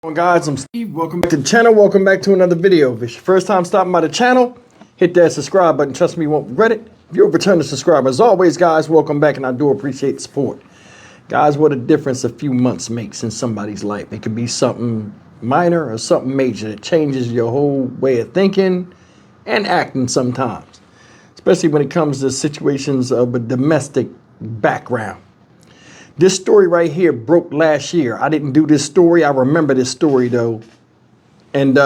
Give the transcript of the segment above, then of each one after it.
Hey guys, I'm Steve. Welcome back to the channel. Welcome back to another video. If it's your first time stopping by the channel, hit that subscribe button. Trust me, you won't regret it. If you're a returning subscriber, as always, guys, welcome back, and I do appreciate the support. Guys, what a difference a few months makes in somebody's life. It could be something minor or something major that changes your whole way of thinking and acting sometimes, especially when it comes to situations of a domestic background. This story right here broke last year. I didn't do this story. I remember this story though. And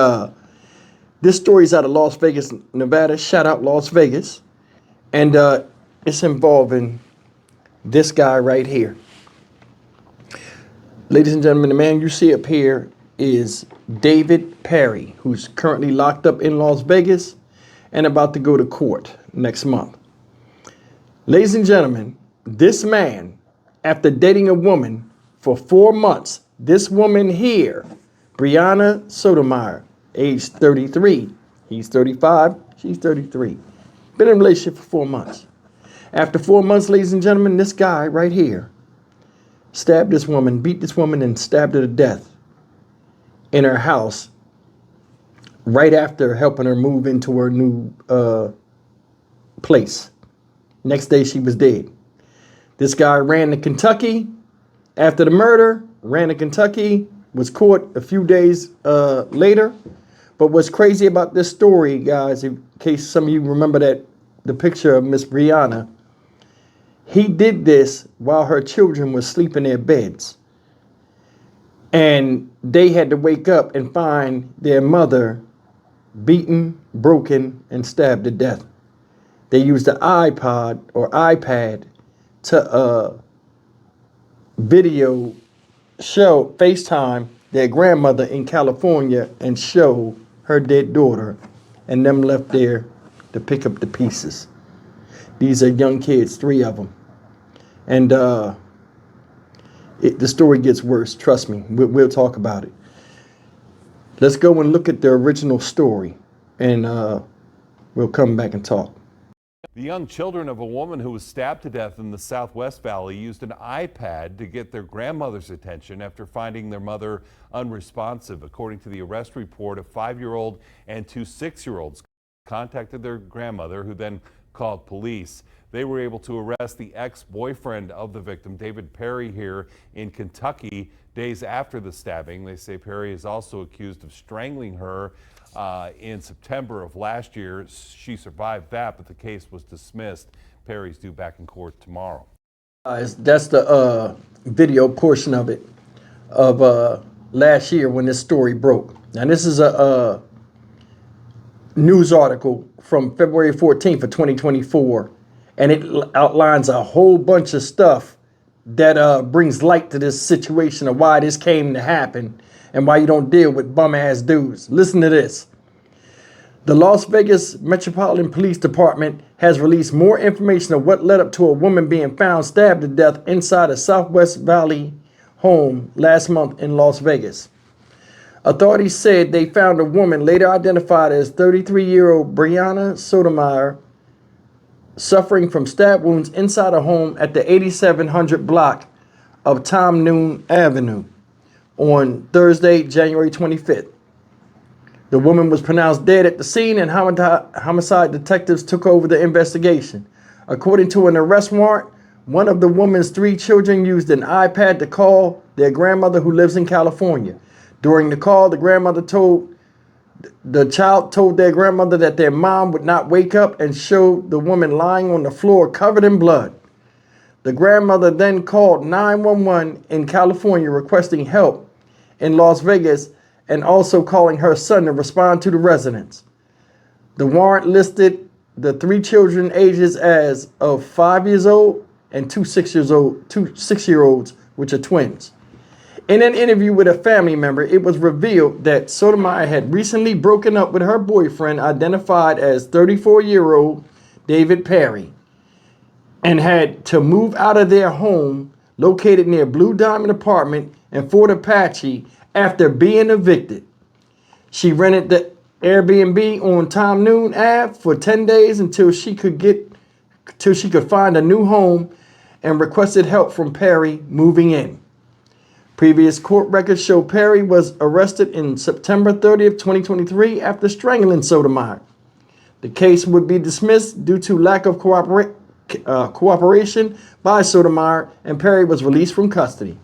this story is out of Las Vegas, Nevada. Shout out Las Vegas. And it's involving this guy right here. Ladies and gentlemen, the man you see up here is David Perry, who's currently locked up in Las Vegas and about to go to court next month. Ladies and gentlemen, this man, after dating a woman for 4 months, this woman here, Brianna Sotomayor, age 33. He's 35, she's 33. Been in a relationship for 4 months. After 4 months, ladies and gentlemen, this guy right here stabbed this woman, beat this woman, and stabbed her to death in her house right after helping her move into her new place. Next day, she was dead. This guy ran to Kentucky after the murder, ran to Kentucky, was caught a few days later. But what's crazy about this story, guys, in case some of you remember the picture of Miss Brianna, he did this while her children were asleep in their beds. And they had to wake up and find their mother beaten, broken, and stabbed to death. They used the iPod or iPad to video show FaceTime their grandmother in California and show her dead daughter, and them left there to pick up the pieces. These are young kids, 3 of them. And the story gets worse. Trust me, we'll talk about it. Let's go and look at the original story, and we'll come back and talk. The young children of a woman who was stabbed to death in the Southwest Valley used an iPad to get their grandmother's attention after finding their mother unresponsive. According to the arrest report, a 5-year-old and 2 6-year-olds contacted their grandmother, who then called police. They were able to arrest the ex-boyfriend of the victim, David Perry, here in Kentucky days after the stabbing. They say Perry is also accused of strangling her in September of last year. She survived that, but the case was dismissed. Perry's due back in court tomorrow. That's the video portion of it, of last year when this story broke. Now, this is a news article from February 14th of 2024, and it outlines a whole bunch of stuff that brings light to this situation of why this came to happen and why you don't deal with bum-ass dudes. Listen to this. The Las Vegas Metropolitan Police Department has released more information of what led up to a woman being found stabbed to death inside a Southwest Valley home last month in Las Vegas. Authorities said they found a woman later identified as 33-year-old Brianna Sotomayor suffering from stab wounds inside a home at the 8700 block of Tom Noon Avenue on Thursday, January 25th. The woman was pronounced dead at the scene, and homicide detectives took over the investigation. According to an arrest warrant, one of the woman's 3 children used an iPad to call their grandmother, who lives in California. During the call, the child told their grandmother that their mom would not wake up and showed the woman lying on the floor covered in blood. The grandmother then called 911 in California requesting help in Las Vegas and also calling her son to respond to the residents. The warrant listed the 3 children ages as of 5 years old and 2 6-year-olds, which are twins. In an interview with a family member, it was revealed that Sotomayor had recently broken up with her boyfriend, identified as 34-year-old David Perry, and had to move out of their home located near Blue Diamond Apartment in Fort Apache after being evicted. She rented the Airbnb on Tom Noon Ave for 10 days until she could find a new home, and requested help from Perry moving in. Previous court records show Perry was arrested in September 30th, 2023 after strangling Sotomayor. The case would be dismissed due to lack of cooperation by Sotomayor, and Perry was released from custody.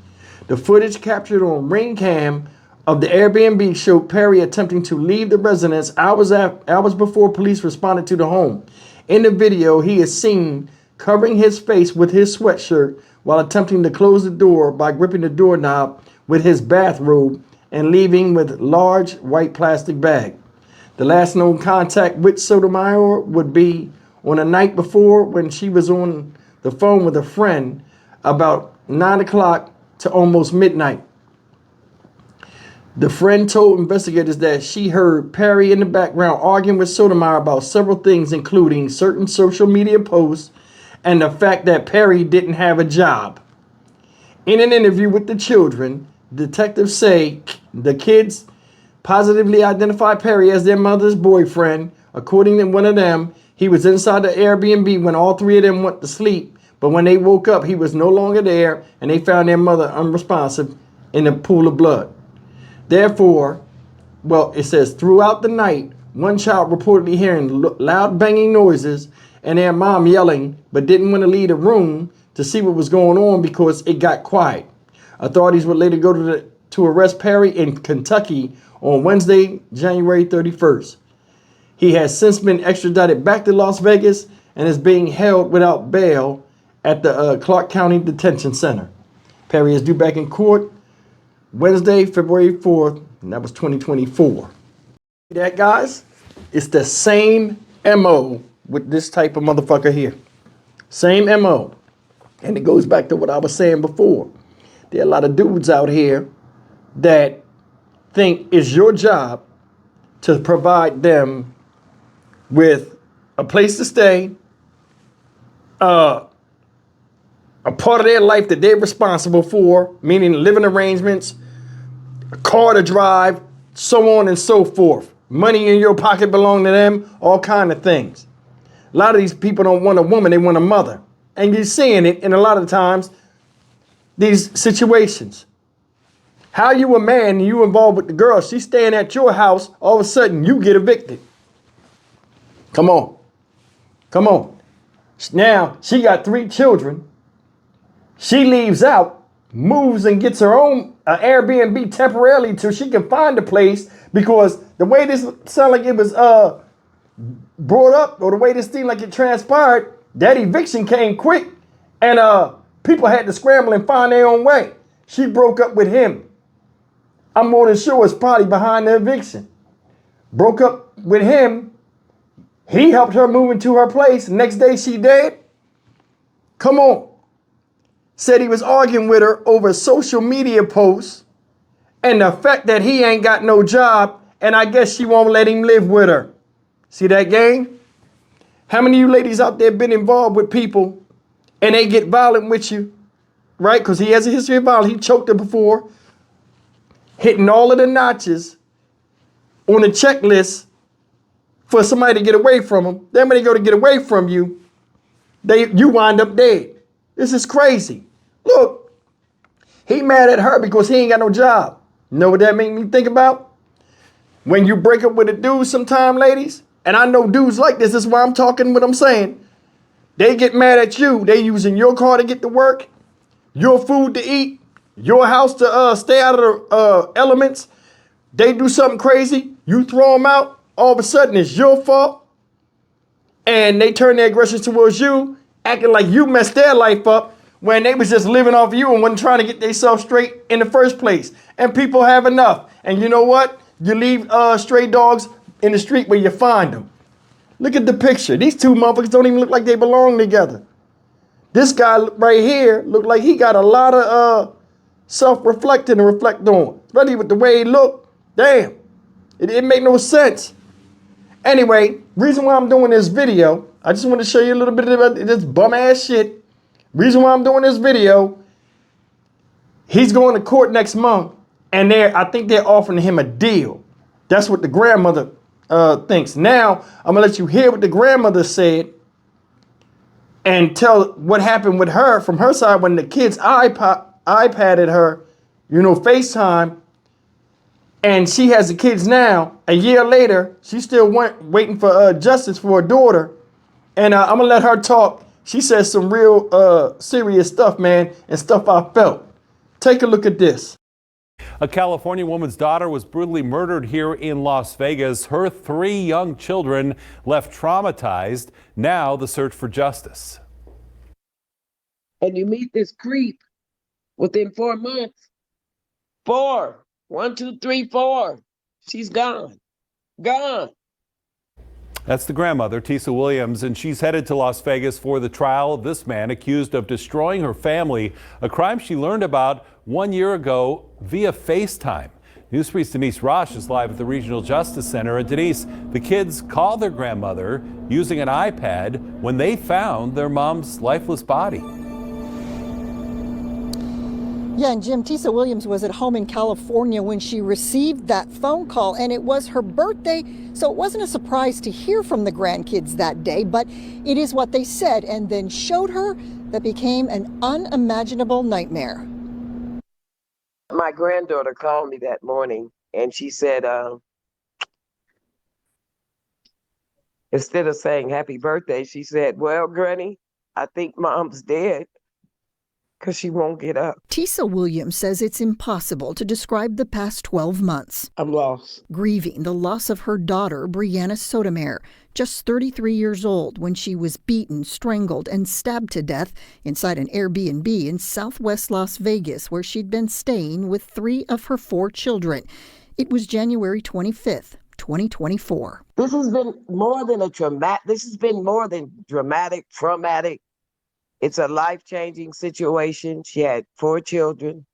The footage captured on Ring Cam of the Airbnb showed Perry attempting to leave the residence hours before police responded to the home. In the video, he is seen covering his face with his sweatshirt while attempting to close the door by gripping the doorknob with his bathrobe and leaving with large white plastic bag. The last known contact with Sotomayor would be on the night before when she was on the phone with a friend about 9 o'clock to almost midnight. The friend told investigators that she heard Perry in the background arguing with Sotomayor about several things, including certain social media posts and the fact that Perry didn't have a job. In an interview with the children, detectives say the kids positively identified Perry as their mother's boyfriend. According to one of them, he was inside the Airbnb when all three of them went to sleep, but when they woke up, he was no longer there, and they found their mother unresponsive in a pool of blood. Therefore, it says throughout the night, one child reportedly hearing loud banging noises and their mom yelling, but didn't want to leave the room to see what was going on because it got quiet. Authorities would later go to arrest Perry in Kentucky on Wednesday, January 31st. He has since been extradited back to Las Vegas and is being held without bail at the Clark County Detention Center. Perry is due back in court Wednesday, February 4th, and that was 2024. See that, guys? It's the same MO with this type of motherfucker here. Same MO. And it goes back to what I was saying before. There are a lot of dudes out here that think it's your job to provide them with a place to stay, a part of their life that they're responsible for, meaning living arrangements, a car to drive, so on and so forth. Money in your pocket belong to them, all kind of things. A lot of these people don't want a woman, they want a mother. And you're seeing it in a lot of times, these situations. How you a man and you involved with the girl, she's staying at your house, all of a sudden you get evicted. Come on. Come on. Now, she got 3 children. She leaves out, moves and gets her own Airbnb temporarily till she can find a place, because the way this sounded like it was brought up, or the way this seemed like it transpired, that eviction came quick and people had to scramble and find their own way. She broke up with him. I'm more than sure it's probably behind the eviction. Broke up with him. He helped her move into her place. Next day she dead. Come on. Said he was arguing with her over social media posts and the fact that he ain't got no job, and I guess she won't let him live with her. See that game? How many of you ladies out there been involved with people and they get violent with you, right? Because he has a history of violence. He choked her before, hitting all of the notches on the checklist for somebody to get away from him. Then when they go to get away from you, you wind up dead. This is crazy. Look, he mad at her because he ain't got no job. You know what that make me think about? When you break up with a dude sometime, ladies, and I know dudes like this is why I'm talking what I'm saying. They get mad at you. They using your car to get to work, your food to eat, your house to stay out of the elements. They do something crazy. You throw them out. All of a sudden, it's your fault. And they turn their aggression towards you, acting like you messed their life up when they was just living off you and wasn't trying to get themselves straight in the first place. And people have enough. And you know what? You leave stray dogs in the street where you find them. Look at the picture. These two motherfuckers don't even look like they belong together. This guy right here looked like he got a lot of self-reflecting to reflect on. Especially with the way he looked. Damn. It made no sense. Anyway, reason why I'm doing this video, I just want to show you a little bit about this bum ass shit. Reason why I'm doing this video, he's going to court next month, and I think they're offering him a deal. That's what the grandmother thinks. Now, I'm going to let you hear what the grandmother said and tell what happened with her from her side when the kids iPaded her FaceTime, and she has the kids now. A year later, she still waiting for justice for her daughter. And I'm gonna let her talk. She says some real serious stuff, man, and stuff I felt. Take a look at this. A California woman's daughter was brutally murdered here in Las Vegas. Her 3 young children left traumatized. Now the search for justice. And you meet this creep within 4 months. 4. 1, 2, 3, 4. She's gone. Gone. That's the grandmother, Tisa Williams, and she's headed to Las Vegas for the trial of this man accused of destroying her family, a crime she learned about 1 year ago via FaceTime. News 3's Denise Rosh is live at the Regional Justice Center. And Denise, the kids called their grandmother using an iPad when they found their mom's lifeless body. Yeah, and Jim, Tisa Williams was at home in California when she received that phone call, and it was her birthday, so it wasn't a surprise to hear from the grandkids that day, but it is what they said and then showed her that became an unimaginable nightmare. My granddaughter called me that morning, and she said, instead of saying happy birthday, she said, well, Granny, I think Mom's dead. Because she won't get up. Tisa Williams says it's impossible to describe the past 12 months. I'm lost. Grieving the loss of her daughter, Brianna Sotomayor, just 33 years old, when she was beaten, strangled, and stabbed to death inside an Airbnb in southwest Las Vegas, where she'd been staying with 3 of her 4 children. It was January 25th, 2024. This has been more than traumatic. It's a life-changing situation. She had 4 children.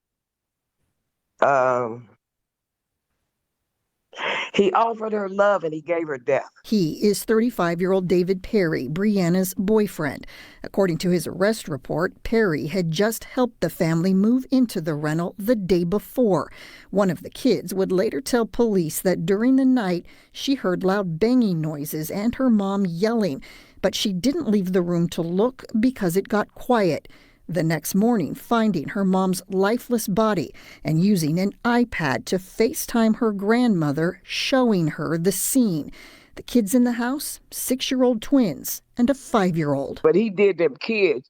He offered her love and he gave her death. He is 35-year-old David Perry, Brianna's boyfriend. According to his arrest report, Perry had just helped the family move into the rental the day before. One of the kids would later tell police that during the night she heard loud banging noises and her mom yelling, but she didn't leave the room to look because it got quiet. The next morning, finding her mom's lifeless body and using an iPad to FaceTime her grandmother, showing her the scene. The kids in the house, 6-year-old twins and a 5-year-old. But he did them kids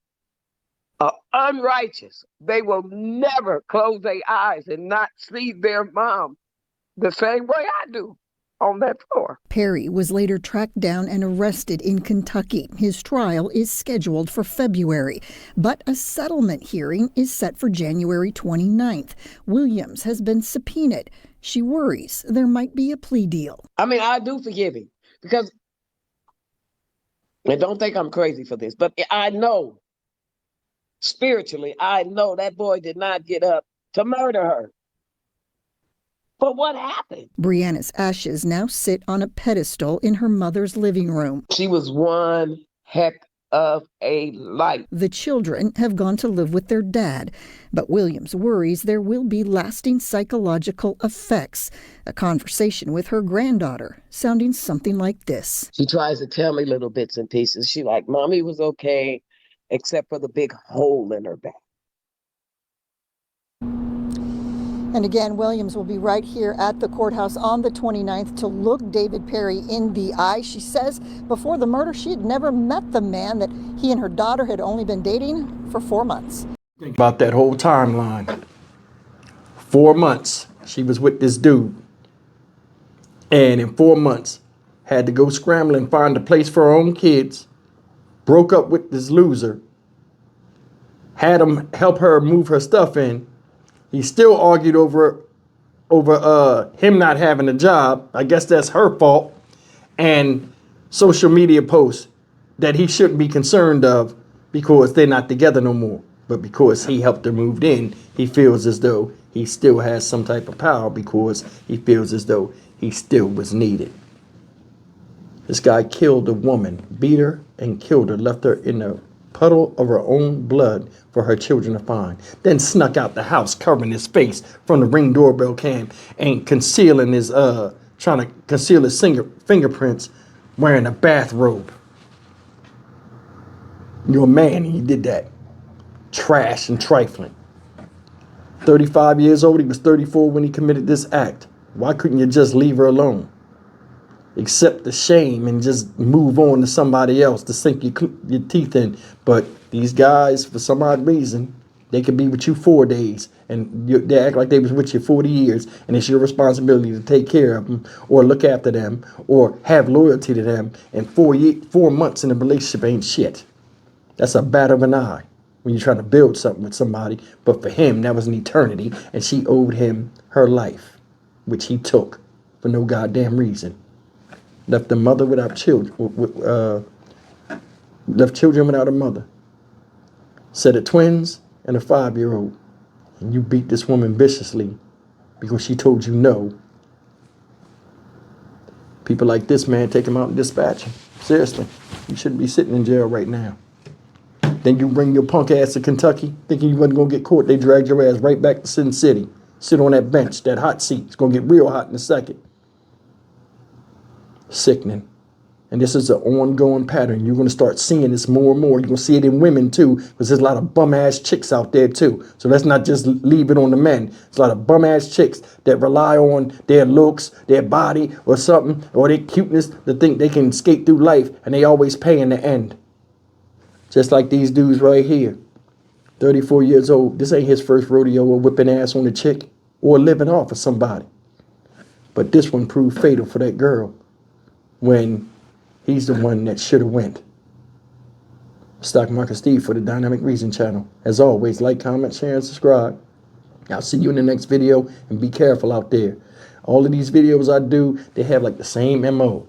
unrighteous. They will never close their eyes and not see their mom the same way I do on that floor. Perry was later tracked down and arrested in Kentucky. His trial is scheduled for February, but a settlement hearing is set for January 29th. Williams has been subpoenaed. She worries there might be a plea deal. I mean, I do forgive him because, and don't think I'm crazy for this, but I know, spiritually, I know that boy did not get up to murder her. But what happened? Brianna's ashes now sit on a pedestal in her mother's living room. She was one heck of a light. The children have gone to live with their dad, but Williams worries there will be lasting psychological effects. A conversation with her granddaughter sounding something like this. She tries to tell me little bits and pieces. She like, Mommy was okay, except for the big hole in her back. And again, Williams will be right here at the courthouse on the 29th to look David Perry in the eye. She says before the murder, she had never met the man, that he and her daughter had only been dating for 4 months. Think about that whole timeline. 4 months she was with this dude. And in 4 months, had to go scramble and find a place for her own kids. Broke up with this loser. Had him help her move her stuff in. He still argued over him not having a job. I guess that's her fault. And social media posts that he shouldn't be concerned of because they're not together no more. But because he helped her move in, he feels as though he still has some type of power because he feels as though he still was needed. This guy killed a woman, beat her and killed her, left her in a puddle of her own blood for her children to find. Then snuck out the house covering his face from the Ring doorbell cam and concealing his, trying to conceal his fingerprints wearing a bathrobe. You're a man and you did that. Trash and trifling. 35 years old. He was 34 when he committed this act. Why couldn't you just leave her alone? Accept the shame and just move on to somebody else to sink your teeth in. But these guys, for some odd reason, they could be with you 4 days and they act like they was with you 40 years, and it's your responsibility to take care of them or look after them or have loyalty to them. And 4 months in a relationship ain't shit. That's a bat of an eye when you're trying to build something with somebody. But for him, that was an eternity, and she owed him her life, which he took for no goddamn reason. Left the mother without children, left children without a mother. Set of twins and a 5-year-old. And you beat this woman viciously because she told you no. People like this, man, take him out and dispatch him. Seriously, you shouldn't be sitting in jail right now. Then you bring your punk ass to Kentucky, thinking you wasn't going to get caught. They dragged your ass right back to Sin City. Sit on that bench, that hot seat. It's going to get real hot in a second. Sickening. And this is an ongoing pattern. You're going to start seeing this more and more. You're going to see it in women too, because there's a lot of bum-ass chicks out there too. So let's not just leave it on the men. There's a lot of bum-ass chicks that rely on their looks, their body, or something, or their cuteness to think they can skate through life, and they always pay in the end. Just like these dudes right here. 34 years old. This ain't his first rodeo or whipping ass on a chick or living off of somebody. But this one proved fatal for that girl when he's the one that should have went. Stock Market Steve for the Dynamic Reason channel. As always, like, comment, share, and subscribe. I'll see you in the next video, and be careful out there. All of these videos I do, they have like the same MO.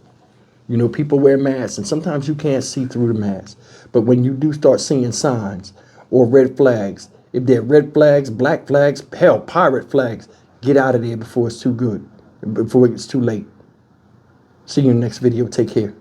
You know, people wear masks, and sometimes you can't see through the mask. But when you do start seeing signs or red flags, if they're red flags, black flags, hell, pirate flags, get out of there before it's too good, before it gets too late. See you in the next video. Take care.